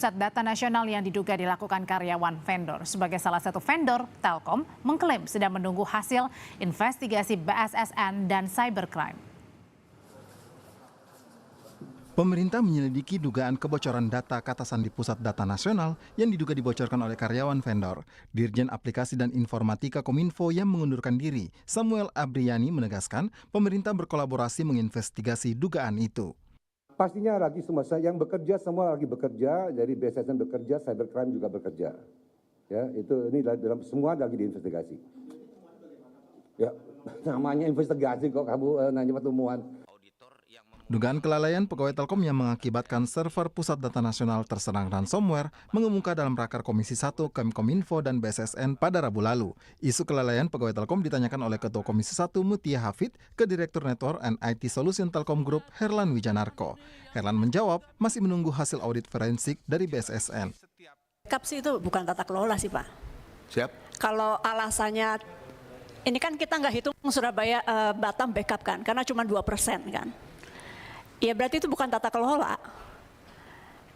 Pusat data nasional yang diduga dilakukan karyawan vendor. Sebagai salah satu vendor, Telkom mengklaim sedang menunggu hasil investigasi BSSN dan cybercrime. Pemerintah menyelidiki dugaan kebocoran data kata sandi Pusat Data Nasional yang diduga dibocorkan oleh karyawan vendor. Dirjen Aplikasi dan Informatika Kominfo yang mengundurkan diri, Samuel Abriani menegaskan pemerintah berkolaborasi menginvestigasi dugaan itu. Pastinya lagi semua yang bekerja semua lagi bekerja, jadi BSSN bekerja, cybercrime juga bekerja. Ya, ini dalam semua lagi diinvestigasi. Ya, namanya investigasi kok kamu nanya pertemuan. Dugaan kelalaian pegawai Telkom yang mengakibatkan server Pusat Data Nasional terserang ransomware mengemuka dalam rakor Komisi 1 Kemkominfo dan BSSN pada Rabu lalu. Isu kelalaian pegawai Telkom ditanyakan oleh Ketua Komisi 1 Mutia Hafid ke Direktur Network and IT Solution Telkom Group Herlan Wijanarko. Herlan menjawab masih menunggu hasil audit forensik dari BSSN. Backup sih itu bukan tata kelola sih Pak. Siap. Kalau alasannya, ini kan kita nggak hitung Surabaya Batam backup kan, karena cuma 2% kan. Ya berarti itu bukan tata kelola,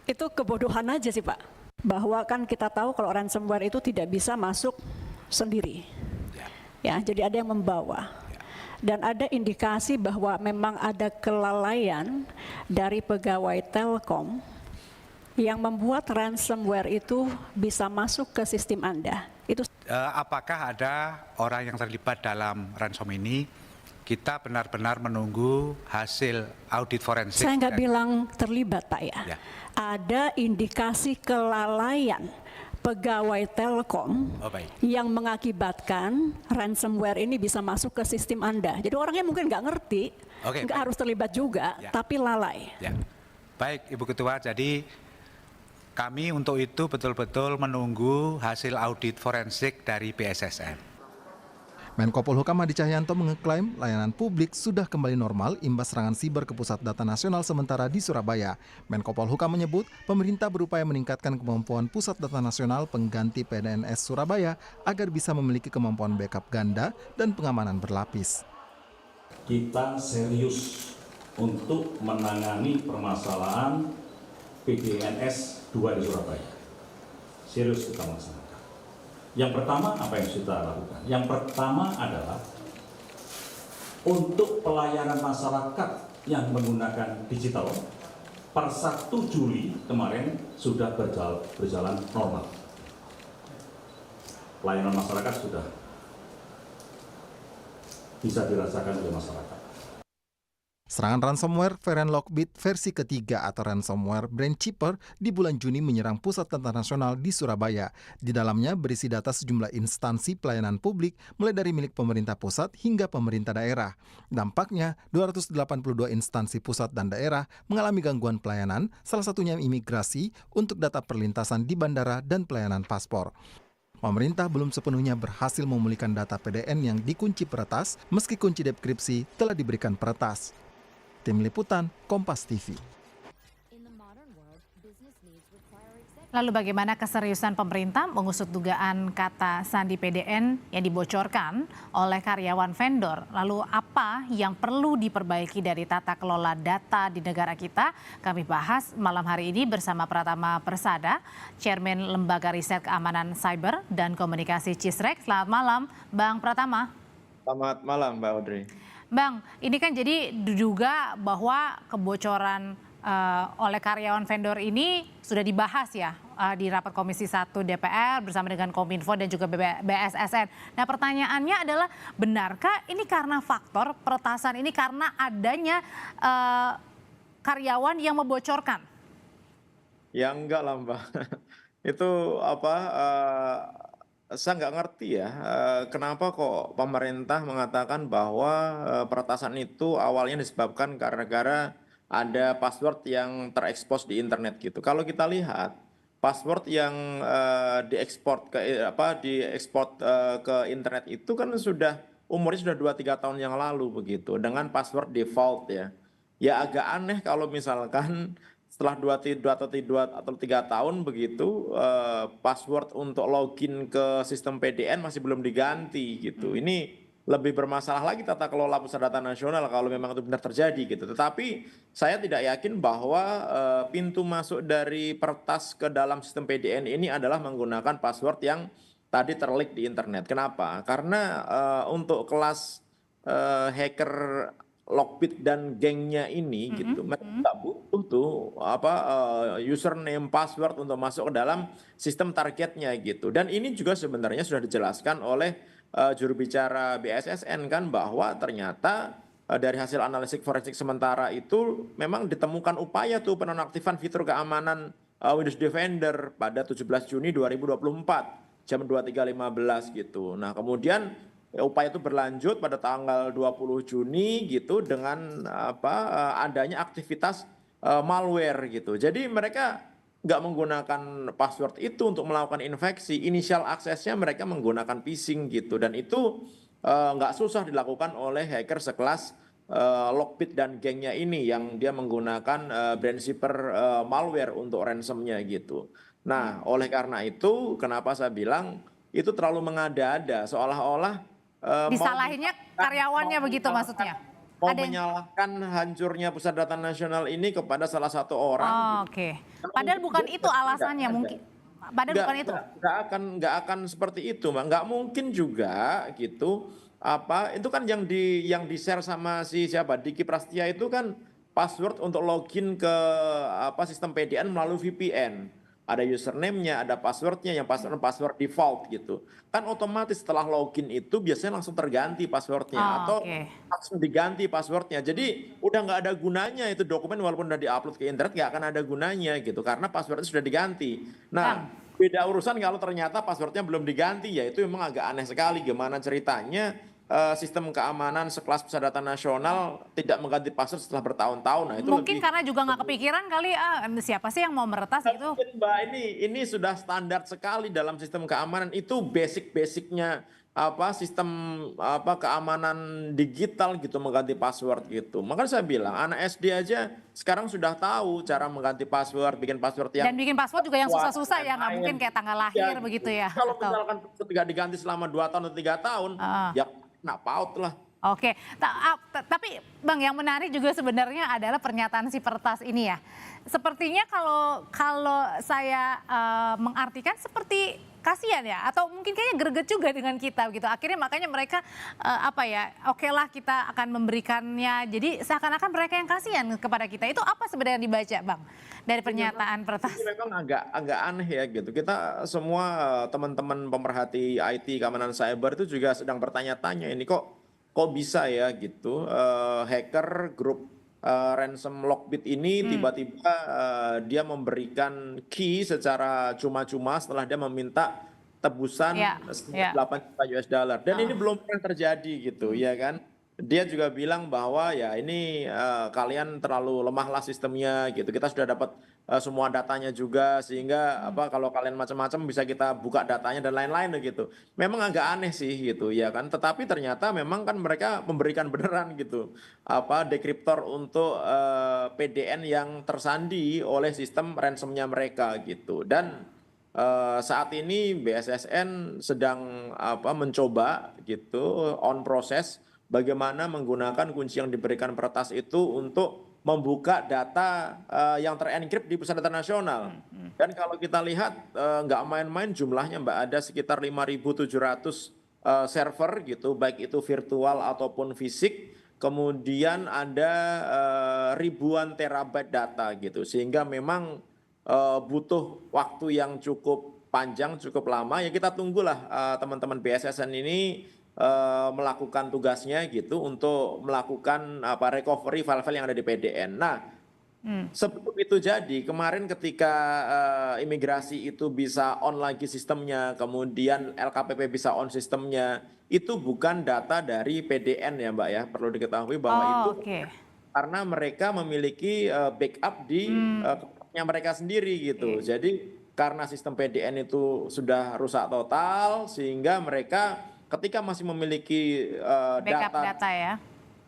itu kebodohan aja sih Pak. Bahwa kan kita tahu kalau ransomware itu tidak bisa masuk sendiri, ya jadi ada yang membawa. Dan ada indikasi bahwa memang ada kelalaian dari pegawai Telkom yang membuat ransomware itu bisa masuk ke sistem Anda. Itu apakah ada orang yang terlibat dalam ransom ini? Kita benar-benar menunggu hasil audit forensik. Saya nggak bilang terlibat Pak ya. Ada indikasi kelalaian pegawai Telkom yang mengakibatkan ransomware ini bisa masuk ke sistem Anda. Jadi orangnya mungkin nggak ngerti, nggak harus terlibat juga, tapi lalai. Ya. Baik Ibu Ketua, jadi kami untuk itu betul-betul menunggu hasil audit forensik dari BSSN. Menko Polhukam Hadi Cahyanto mengeklaim layanan publik sudah kembali normal imbas serangan siber ke Pusat Data Nasional sementara di Surabaya. Menko Polhukam menyebut pemerintah berupaya meningkatkan kemampuan Pusat Data Nasional pengganti PDNS Surabaya agar bisa memiliki kemampuan backup ganda dan pengamanan berlapis. Kita serius untuk menangani permasalahan PDNS 2 di Surabaya. Serius kita laksanakan. Yang pertama apa yang kita lakukan? Yang pertama adalah untuk pelayanan masyarakat yang menggunakan digital per 1 Juli kemarin sudah berjalan normal. Pelayanan masyarakat sudah bisa dirasakan oleh masyarakat. Serangan ransomware varian Lockbit versi ketiga atau ransomware Brainchipper di bulan Juni menyerang Pusat Data Nasional di Surabaya. Di dalamnya berisi data sejumlah instansi pelayanan publik mulai dari milik pemerintah pusat hingga pemerintah daerah. Dampaknya 282 instansi pusat dan daerah mengalami gangguan pelayanan, salah satunya imigrasi untuk data perlintasan di bandara dan pelayanan paspor. Pemerintah belum sepenuhnya berhasil memulihkan data PDN yang dikunci peretas meski kunci dekripsi telah diberikan peretas. Tim Liputan, Kompas TV. Lalu bagaimana keseriusan pemerintah mengusut dugaan kata sandi PDN yang dibocorkan oleh karyawan vendor? Lalu apa yang perlu diperbaiki dari tata kelola data di negara kita? Kami bahas malam hari ini bersama Pratama Persada, Chairman Lembaga Riset Keamanan Cyber dan Komunikasi CISREC. Selamat malam, Bang Pratama. Selamat malam, Mbak Audrey. Bang, ini kan jadi diduga bahwa kebocoran oleh karyawan vendor ini sudah dibahas ya di rapat Komisi 1 DPR bersama dengan Kominfo dan juga BSSN. Nah pertanyaannya adalah benarkah ini karena faktor peretasan ini karena adanya karyawan yang membocorkan? Ya enggak lah Mbak, itu apa... saya nggak ngerti ya, kenapa kok pemerintah mengatakan bahwa peretasan itu awalnya disebabkan karena ada password yang terekspos di internet gitu. Kalau kita lihat password yang diekspor ke internet itu kan umurnya sudah 2-3 tahun yang lalu begitu dengan password default ya. Ya agak aneh kalau misalkan setelah 2 atau 3 tahun begitu password untuk login ke sistem PDN masih belum diganti gitu. Ini lebih bermasalah lagi tata kelola pusat data nasional kalau memang itu benar terjadi gitu. Tetapi saya tidak yakin bahwa pintu masuk dari Pertas ke dalam sistem PDN ini adalah menggunakan password yang tadi terleak di internet. Kenapa? Karena untuk kelas hacker Lockbit dan gengnya ini gitu, mereka nggak butuh tuh username, password untuk masuk ke dalam sistem targetnya gitu. Dan ini juga sebenarnya sudah dijelaskan oleh juru bicara BSSN kan, bahwa ternyata dari hasil analisis forensik sementara itu memang ditemukan upaya tuh penonaktifan fitur keamanan Windows Defender pada 17 Juni 2024 jam 23.15 gitu. Nah, kemudian upaya itu berlanjut pada tanggal 20 Juni gitu dengan adanya aktivitas malware gitu. Jadi mereka nggak menggunakan password itu untuk melakukan infeksi. Initial aksesnya mereka menggunakan phishing gitu, dan itu nggak susah dilakukan oleh hacker sekelas Lockbit dan gengnya ini yang dia menggunakan Brandshipper malware untuk ransomnya gitu. Nah, oleh karena itu kenapa saya bilang itu terlalu mengada-ada, seolah-olah Disalahinnya karyawannya begitu maksudnya? mau Ada yang- menyalahkan hancurnya pusat data nasional ini kepada salah satu orang. Oh, oke. Padahal bukan itu alasannya mungkin. Padahal bukan itu. Nggak akan seperti itu, Mbak. Nggak mungkin juga gitu. Itu kan yang di share sama si siapa, Diki Prastia, itu kan password untuk login ke sistem PDN melalui VPN. Ada username-nya, ada password-nya, yang password default gitu. Kan otomatis setelah login itu biasanya langsung terganti password-nya, atau langsung diganti password-nya. Jadi udah nggak ada gunanya itu dokumen, walaupun udah diupload ke internet nggak akan ada gunanya gitu, karena password-nya sudah diganti. Nah, beda urusan kalau ternyata password-nya belum diganti, ya itu memang agak aneh sekali. Gimana ceritanya sistem keamanan sekelas pusat data nasional tidak mengganti password setelah bertahun-tahun? Nah, itu Mungkin lebih, karena juga nggak kepikiran kali, siapa sih yang mau meretas gitu. mungkin, Mbak, ini sudah standar sekali dalam sistem keamanan. Itu basic-basicnya sistem keamanan digital gitu, mengganti password gitu. Makanya saya bilang anak SD aja sekarang sudah tahu cara mengganti password, bikin password yang Dan bikin password juga yang kuat, susah-susah ya, nggak mungkin kayak tanggal lahir begitu ya. Kalau atau- misalkan tidak diganti selama 2 tahun atau 3 tahun, ya nak paut lah. Oke, tapi Bang, yang menarik juga sebenarnya adalah pernyataan si Pertas ini ya. Sepertinya kalau saya mengartikan seperti kasihan ya, atau mungkin kayaknya greget juga dengan kita gitu. Akhirnya makanya mereka oke lah kita akan memberikannya. Jadi seakan-akan mereka yang kasihan kepada kita. Itu apa sebenarnya yang dibaca, Bang, dari pernyataan Pertas? Ini memang agak aneh ya gitu. Kita semua teman-teman pemerhati IT, keamanan cyber itu juga sedang bertanya-tanya, ini kok bisa ya gitu, hacker grup ransom Lockbit ini tiba-tiba dia memberikan key secara cuma-cuma setelah dia meminta tebusan 8 juta US dollar, dan ini belum pernah terjadi gitu ya kan. Dia juga bilang bahwa ya ini kalian terlalu lemahlah sistemnya gitu. Kita sudah dapat semua datanya juga, sehingga kalau kalian macam-macam bisa kita buka datanya dan lain-lain gitu. Memang agak aneh sih gitu ya kan. Tetapi ternyata memang kan mereka memberikan beneran gitu dekriptor untuk PDN yang tersandi oleh sistem ransomnya mereka gitu. Dan saat ini BSSN sedang mencoba gitu on proses bagaimana menggunakan kunci yang diberikan Pertas itu untuk membuka data yang terenkrip di pusat data nasional. Dan kalau kita lihat nggak main-main jumlahnya, Mbak, ada sekitar 5.700 server gitu, baik itu virtual ataupun fisik. Kemudian ada ribuan terabyte data gitu, sehingga memang butuh waktu yang cukup panjang, cukup lama. Ya kita tunggulah teman-teman BSSN ini melakukan tugasnya gitu untuk melakukan recovery file-file yang ada di PDN. Nah, sebelum itu jadi, kemarin ketika imigrasi itu bisa on lagi sistemnya, kemudian LKPP bisa on sistemnya, itu bukan data dari PDN ya, Mbak ya. Perlu diketahui bahwa itu karena mereka memiliki backup di yang mereka sendiri gitu. Jadi karena sistem PDN itu sudah rusak total, sehingga mereka ketika masih memiliki data ya,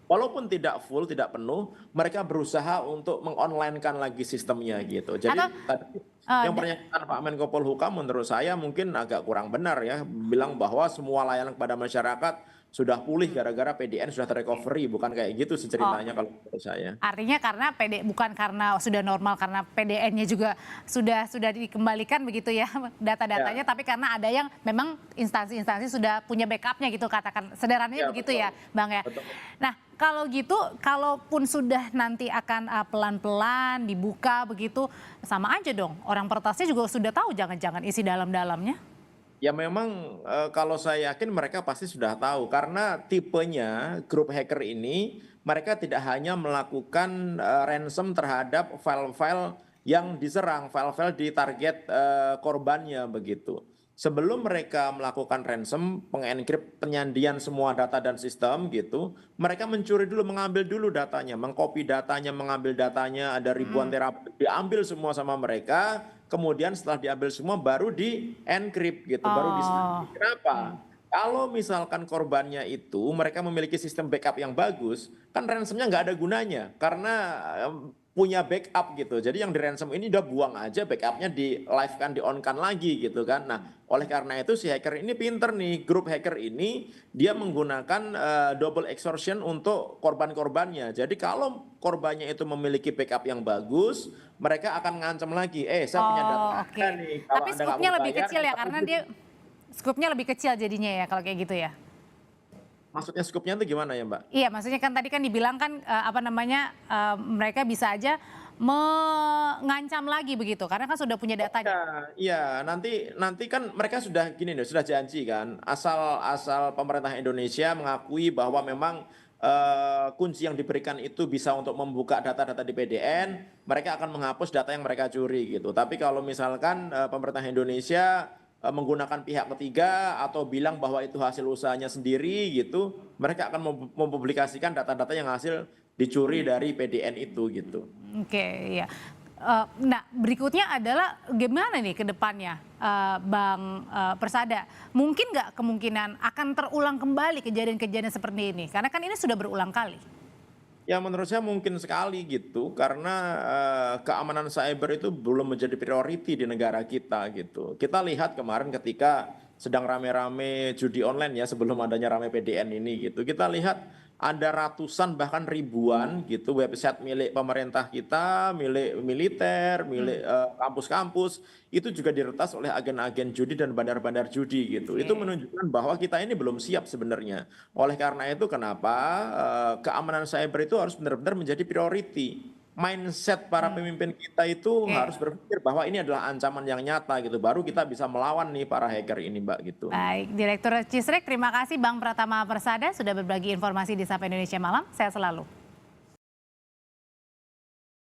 walaupun tidak full, tidak penuh, mereka berusaha untuk mengonlinekan lagi sistemnya gitu. Jadi yang pernyataan Pak Menko Polhukam menurut saya mungkin agak kurang benar ya, bilang bahwa semua layanan kepada masyarakat sudah pulih gara-gara PDN sudah terrecovery, bukan kayak gitu sih ceritanya kalau menurut saya. Artinya karena bukan karena sudah normal, karena PDN-nya juga sudah dikembalikan begitu ya data-datanya, tapi karena ada yang memang instansi-instansi sudah punya backupnya gitu, katakan sederhananya begitu betul. ya Bang ya. Betul. Nah kalau gitu, kalaupun sudah nanti akan pelan-pelan dibuka begitu, sama aja dong orang peretasnya juga sudah tahu jangan-jangan isi dalam-dalamnya. Ya memang kalau saya yakin mereka pasti sudah tahu karena tipenya grup hacker ini mereka tidak hanya melakukan ransom terhadap file-file yang diserang, file-file di target korbannya begitu. Sebelum mereka melakukan ransom, pengenkrit, penyandian semua data dan sistem gitu, mereka mencuri dulu, mengambil dulu datanya, mengcopy datanya, mengambil datanya, ada ribuan terabit, diambil semua sama mereka, kemudian setelah diambil semua baru di encrypt gitu, baru di Kenapa? Kalau misalkan korbannya itu mereka memiliki sistem backup yang bagus, kan ransomnya nggak ada gunanya karena punya backup gitu. Jadi yang di ransom ini udah buang aja, backupnya di live kan, di on kan lagi gitu kan. Nah, oleh karena itu si hacker ini pinter nih, grup hacker ini dia menggunakan double extortion untuk korban-korbannya. Jadi kalau korbannya itu memiliki backup yang bagus, mereka akan ngancam lagi, saya punya data Anda nih. Kalau Tapi Anda nggak skupnya mau lebih bayar, kecil ya, kita karena tutup. dia skupnya lebih kecil jadinya ya kalau kayak gitu ya. Maksudnya skupnya itu gimana ya Mbak? Iya, maksudnya kan tadi kan dibilang kan mereka bisa aja mengancam lagi begitu, karena kan sudah punya datanya. Iya, nanti kan mereka sudah gini nih, sudah janji kan, asal pemerintah Indonesia mengakui bahwa memang kunci yang diberikan itu bisa untuk membuka data-data di PDN, mereka akan menghapus data yang mereka curi gitu. Tapi kalau misalkan pemerintah Indonesia menggunakan pihak ketiga atau bilang bahwa itu hasil usahanya sendiri gitu, mereka akan mempublikasikan data-data yang hasil dicuri dari PDN itu gitu. Oke, ya. Nah, berikutnya adalah gimana nih ke depannya, Bang Persada? Mungkin nggak kemungkinan akan terulang kembali kejadian-kejadian seperti ini? Karena kan ini sudah berulang kali. Ya menurut saya mungkin sekali gitu karena keamanan cyber itu belum menjadi priority di negara kita gitu. Kita lihat kemarin ketika sedang rame-rame judi online ya sebelum adanya rame PDN ini gitu. Kita lihat ada ratusan bahkan ribuan gitu website milik pemerintah kita, milik militer, milik kampus-kampus itu juga diretas oleh agen-agen judi dan bandar-bandar judi gitu. Itu menunjukkan bahwa kita ini belum siap sebenarnya. Oleh karena itu kenapa keamanan cyber itu harus benar-benar menjadi priority. Mindset para pemimpin kita itu harus berpikir bahwa ini adalah ancaman yang nyata gitu. Baru kita bisa melawan nih para hacker ini Mbak gitu. Baik, Direktur Cisrek, terima kasih Bang Pratama Persada sudah berbagi informasi di Sapa Indonesia Malam. Sehat selalu.